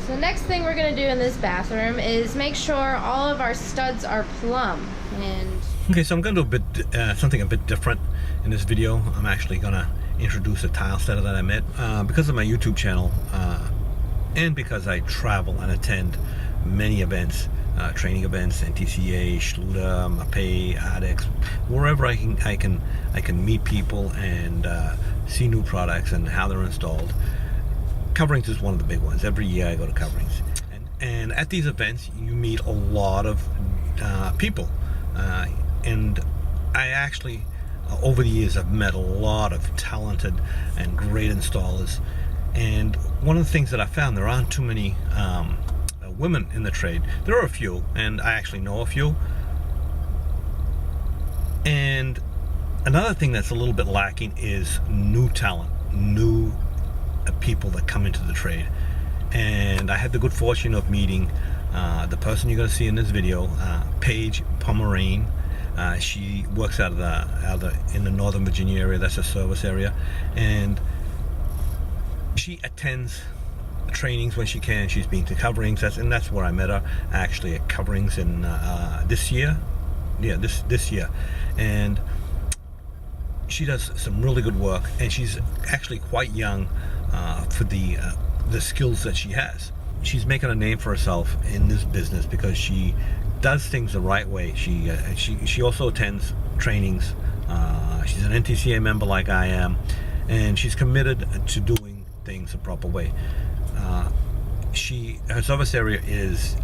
So the next thing we're going to do in this bathroom is make sure all of our studs are plumb. Okay, so I'm going to do something a bit different in this video. I'm actually going to introduce a tile setter that I met because of my YouTube channel and because I travel and attend many events, training events, NTCA, Schluter, Mapei, ADEX, wherever I can meet people and see new products and how they're installed. Coverings is one of the big ones. Every year I go to coverings, and at these events you meet a lot of people, and I actually over the years I've met a lot of talented and great installers. And one of the things that I found, there aren't too many women in the trade. There are a few, and I actually know a few. And another thing that's a little bit lacking is new talent, new people that come into the trade. And I had the good fortune of meeting the person you're going to see in this video, Paige Pomerene. She works out of in the Northern Virginia area. That's a service area, and she attends trainings when she can. She's been to coverings. That's where I met her, actually, at coverings in this year. Yeah, this year. And she does some really good work, and she's actually quite young for the skills that she has. She's making a name for herself in this business because she does things the right way. She also attends trainings. She's an NTCA member like I am, and she's committed to doing things the proper way. Her service area is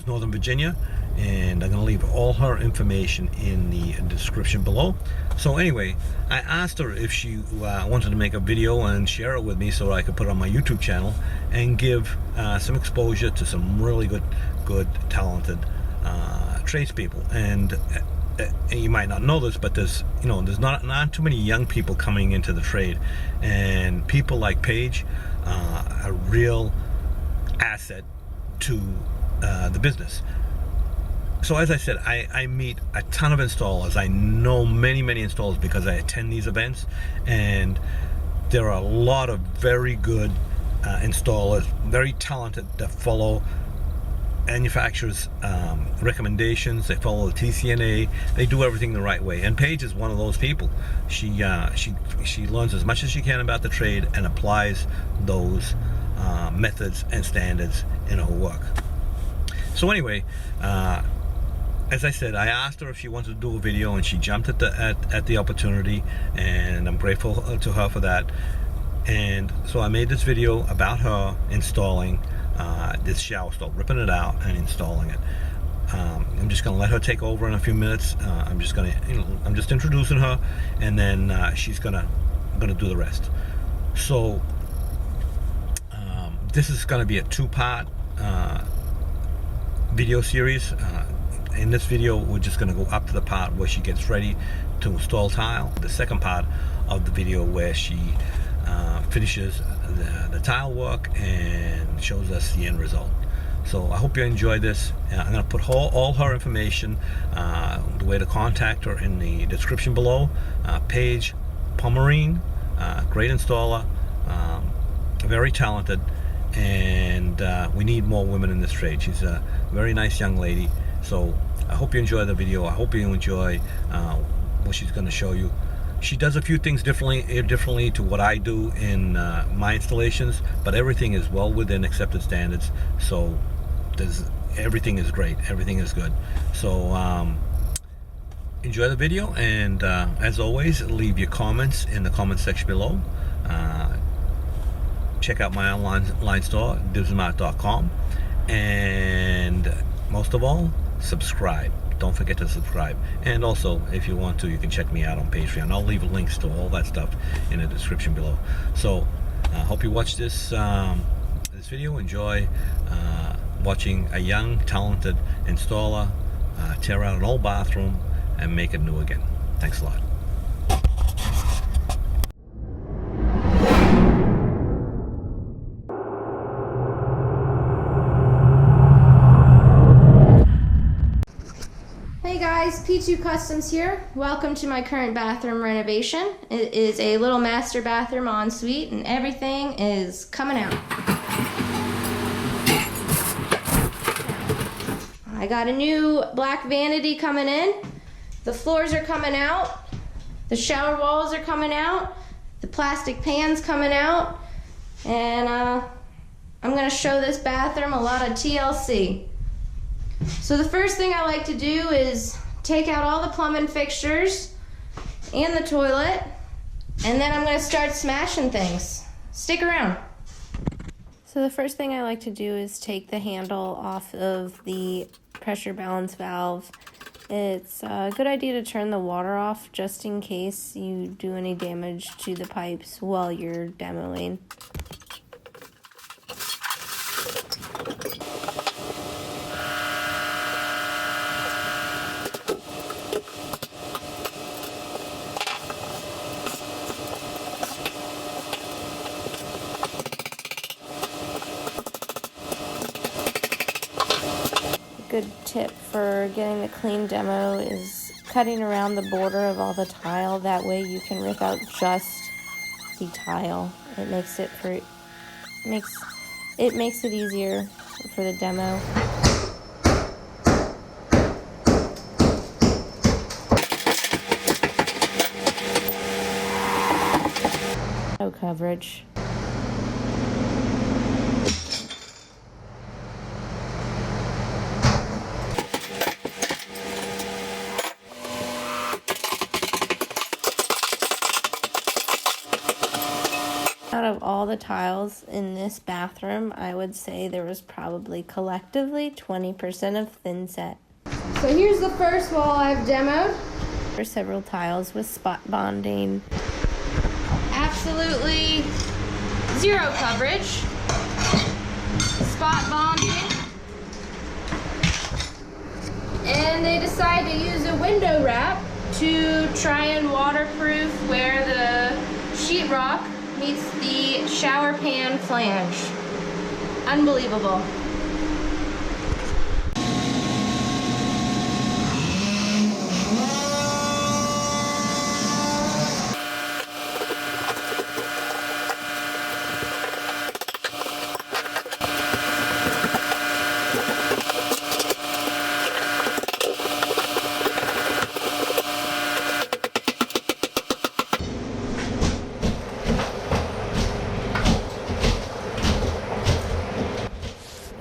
Northern Virginia, and I'm going to leave all her information in the description below. So anyway, I asked her if she wanted to make a video and share it with me so I could put it on my YouTube channel and give some exposure to some really good talented tradespeople. And you might not know this, but there's not too many young people coming into the trade, and people like Paige are a real asset to the business. So as I said, I meet a ton of installers. I know many installers because I attend these events, and there are a lot of very good installers, very talented, that follow manufacturers' recommendations. They follow the TCNA. They do everything the right way, and Paige is one of those people. She learns as much as she can about the trade and applies those methods and standards in her work. So anyway, as I said, I asked her if she wanted to do a video, and she jumped at the opportunity, and I'm grateful to her for that. And so I made this video about her installing this shower stall, ripping it out and installing it. I'm just going to let her take over in a few minutes. I'm just introducing her, and then she's gonna do the rest. So this is going to be a two-part video series. In this video, we're just going to go up to the part where she gets ready to install tile. The second part of the video where she finishes the tile work and shows us the end result. So I hope you enjoyed this. I'm going to put all her information, the way to contact her, in the description below. Paige Pomerene, great installer, very talented, and we need more women in this trade. She's a very nice young lady. So I hope you enjoy the video. I hope you enjoy what she's going to show you. She does a few things differently to what I do in my installations, but everything is well within accepted standards. So everything is great. Everything is good. So enjoy the video, and as always, leave your comments in the comment section below. Check out my online store, divsmart.com, and most of all, subscribe. Don't forget to subscribe. And also, if you want to, you can check me out on Patreon. I'll leave links to all that stuff in the description below. So hope you watch this video. Enjoy watching a young, talented installer tear out an old bathroom and make it new again. Thanks a lot. Hey guys, P2 Customs here. Welcome to my current bathroom renovation. It is a little master bathroom ensuite, and everything is coming out. I got a new black vanity coming in. The floors are coming out. The shower walls are coming out. The plastic pan's coming out. And I'm gonna show this bathroom a lot of TLC. So the first thing I like to do is take out all the plumbing fixtures and the toilet, and then I'm gonna start smashing things. Stick around. So the first thing I like to do is take the handle off of the pressure balance valve. It's a good idea to turn the water off just in case you do any damage to the pipes while you're demoing. Good tip for getting the clean demo is cutting around the border of all the tile. That way you can rip out just the tile. It makes it easier for the demo. No coverage. Out of all the tiles in this bathroom, I would say there was probably collectively 20% of thin set. So here's the first wall I've demoed. There's several tiles with spot bonding. Absolutely zero coverage. Spot bonding. And they decide to use a window wrap to try and waterproof where the sheetrock meets the shower pan flange. Unbelievable.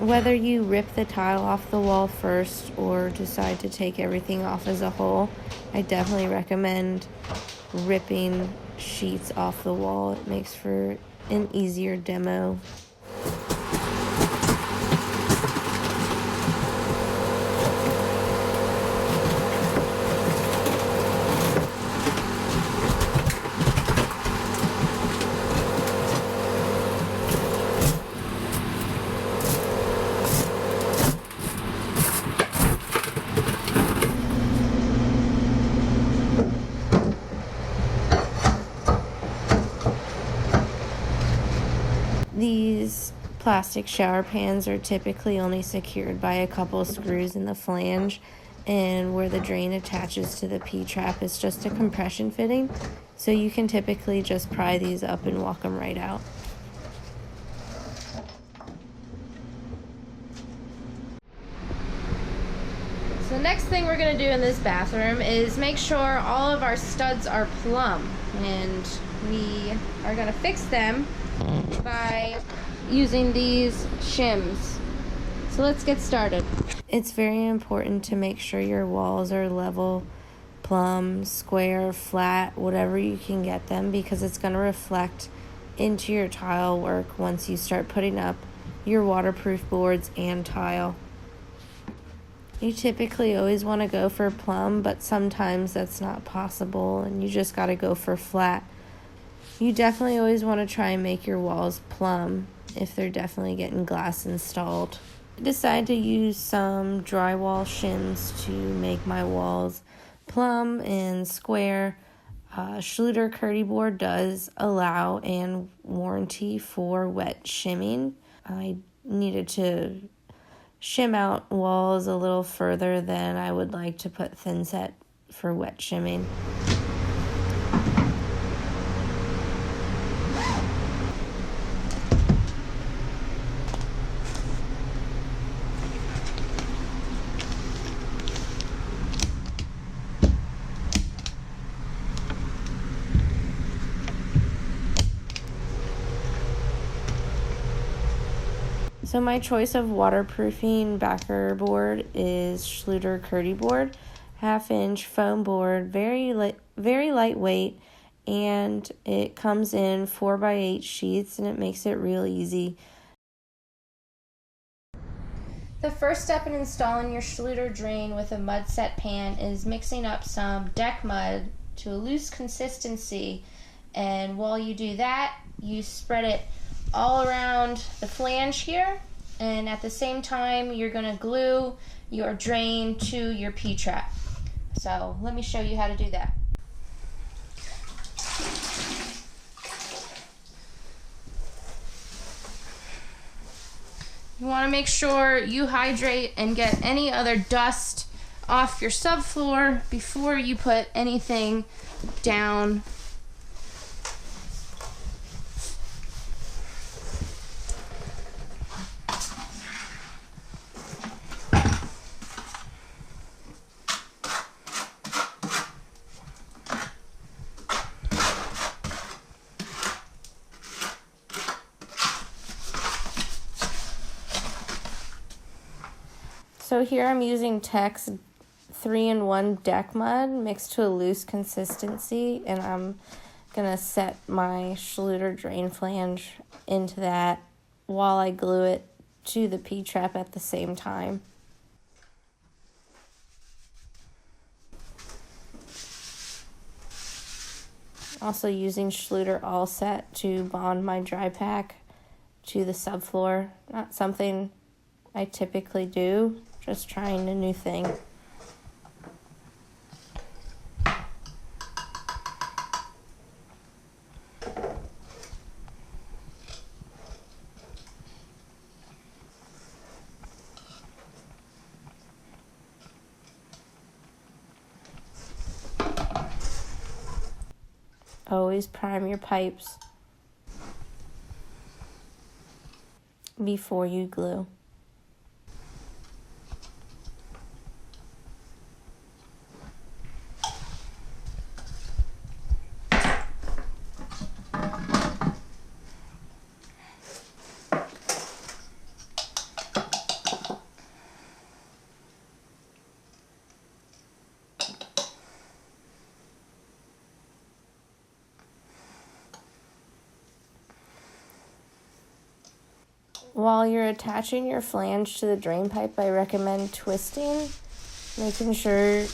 Whether you rip the tile off the wall first or decide to take everything off as a whole, I definitely recommend ripping sheets off the wall. It makes for an easier demo. These plastic shower pans are typically only secured by a couple screws in the flange, and where the drain attaches to the P-trap is just a compression fitting, so you can typically just pry these up and walk them right out. So the next thing we're going to do in this bathroom is make sure all of our studs are plumb, and we are going to fix them by using these shims. So let's get started. It's very important to make sure your walls are level, plumb, square, flat, whatever you can get them, because it's going to reflect into your tile work once you start putting up your waterproof boards and tile. You typically always want to go for plumb, but sometimes that's not possible and you just got to go for flat. You definitely always want to try and make your walls plumb if they're definitely getting glass installed. I decided to use some drywall shims to make my walls plumb and square. Schluter Curdy board does allow and warranty for wet shimming. I needed to shim out walls a little further than I would like to put thin set for wet shimming. So my choice of waterproofing backer board is Schluter Curdy board, 1/2-inch foam board, very lightweight, and it comes in 4x8 sheets, and it makes it real easy. The first step in installing your Schluter drain with a mud set pan is mixing up some deck mud to a loose consistency, and while you do that, you spread it all around the flange here, and at the same time you're going to glue your drain to your P-trap. So let me show you how to do that. You want to make sure you hydrate and get any other dust off your subfloor before you put anything down. So here I'm using Tex 3-in-1 deck mud mixed to a loose consistency, and I'm gonna set my Schluter drain flange into that while I glue it to the P-trap at the same time. Also using Schluter All Set to bond my dry pack to the subfloor. Not something I typically do, just trying a new thing. Always prime your pipes before you glue. While you're attaching your flange to the drain pipe, I recommend twisting, making sure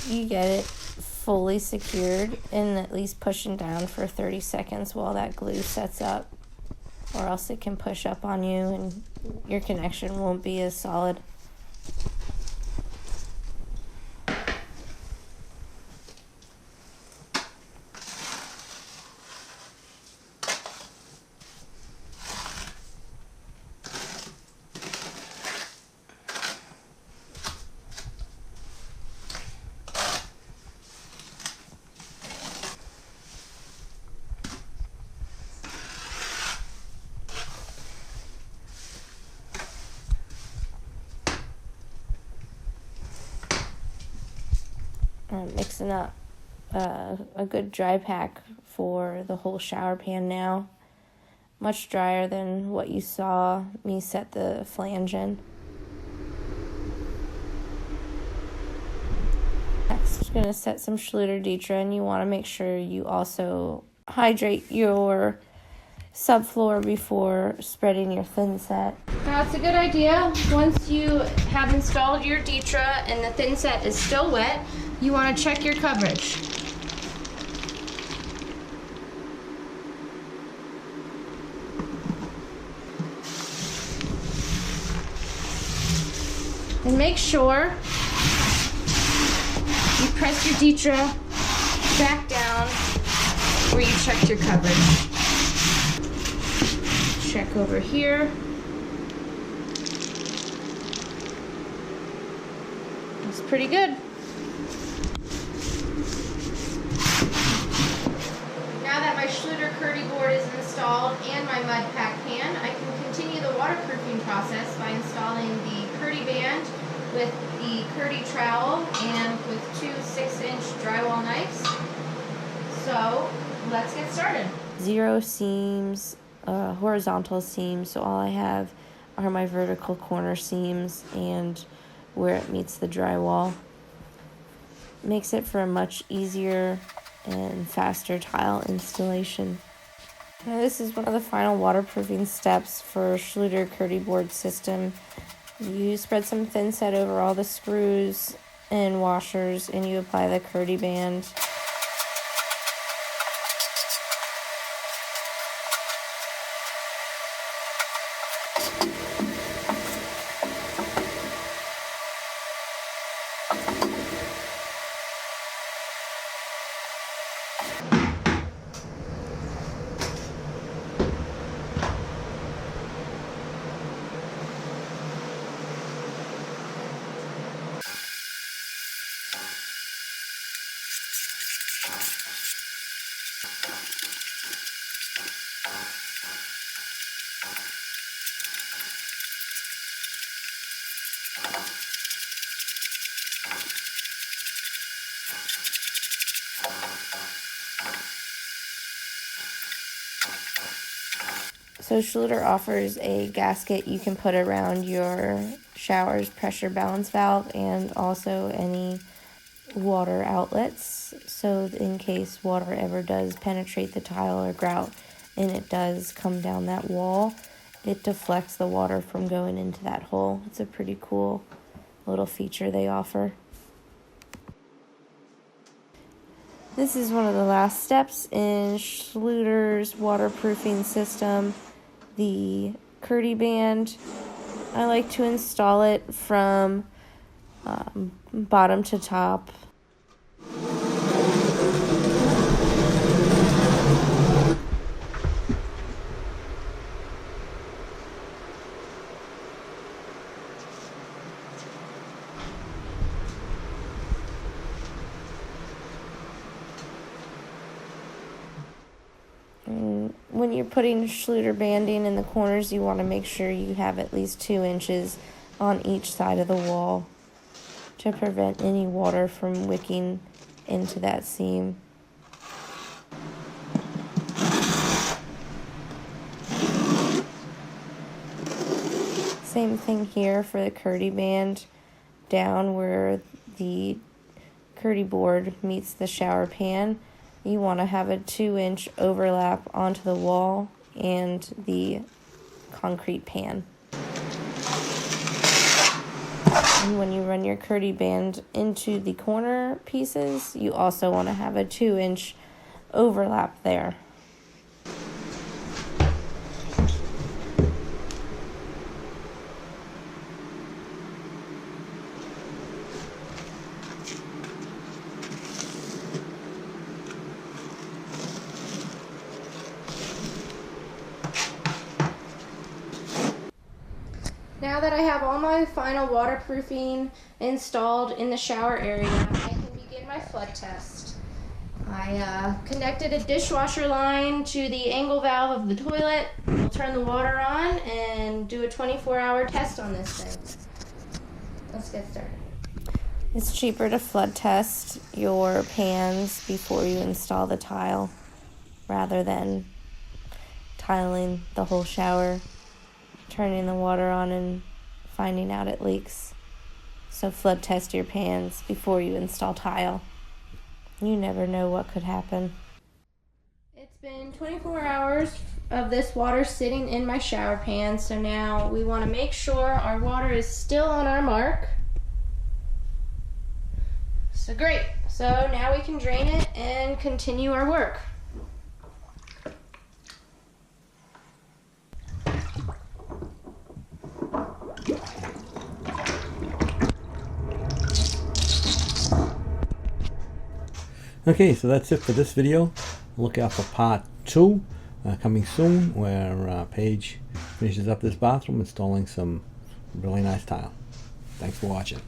you get it fully secured and at least pushing down for 30 seconds while that glue sets up, or else it can push up on you and your connection won't be as solid. Mixing up a good dry pack for the whole shower pan now. Much drier than what you saw me set the flange in. Next, I'm going to set some Schluter Ditra, and you want to make sure you also hydrate your subfloor before spreading your thin set. Now it's a good idea, once you have installed your Ditra and the thin set is still wet, you want to check your coverage. And make sure you press your Ditra back down where you checked your coverage. Check over here. It's pretty good. Now that my Schluter Curdy board is installed and my mud pack pan, I can continue the waterproofing process by installing the Curdy band with the Curdy trowel and with two 6-inch drywall knives. So let's get started. 0 seams, horizontal seams, so all I have are my vertical corner seams and where it meets the drywall. Makes it for a much easier and faster tile installation. Now this is one of the final waterproofing steps for Schluter Curdy board system. You spread some thin set over all the screws and washers and you apply the Curdy band. So Schluter offers a gasket you can put around your shower's pressure balance valve and also any water outlets. So in case water ever does penetrate the tile or grout and it does come down that wall, it deflects the water from going into that hole. It's a pretty cool little feature they offer. This is one of the last steps in Schluter's waterproofing system, the Curdy band. I like to install it from bottom to top. When you're putting Schluter banding in the corners, you want to make sure you have at least 2 inches on each side of the wall to prevent any water from wicking into that seam. Same thing here for the Curdy band, down where the Curdy board meets the shower pan. You want to have a 2-inch overlap onto the wall and the concrete pan. And when you run your Curdy band into the corner pieces, you also want to have a 2-inch overlap there. Now that I have all my final waterproofing installed in the shower area, I can begin my flood test. I connected a dishwasher line to the angle valve of the toilet. We'll turn the water on and do a 24-hour test on this thing. Let's get started. It's cheaper to flood test your pans before you install the tile rather than tiling the whole shower, turning the water on and finding out it leaks. So flood test your pans before you install tile. You never know what could happen. It's been 24 hours of this water sitting in my shower pan, so now we want to make sure our water is still on our mark. So great. So now we can drain it and continue our work. Okay, so that's it for this video. Look out for part 2 coming soon, where Paige finishes up this bathroom installing some really nice tile. Thanks for watching.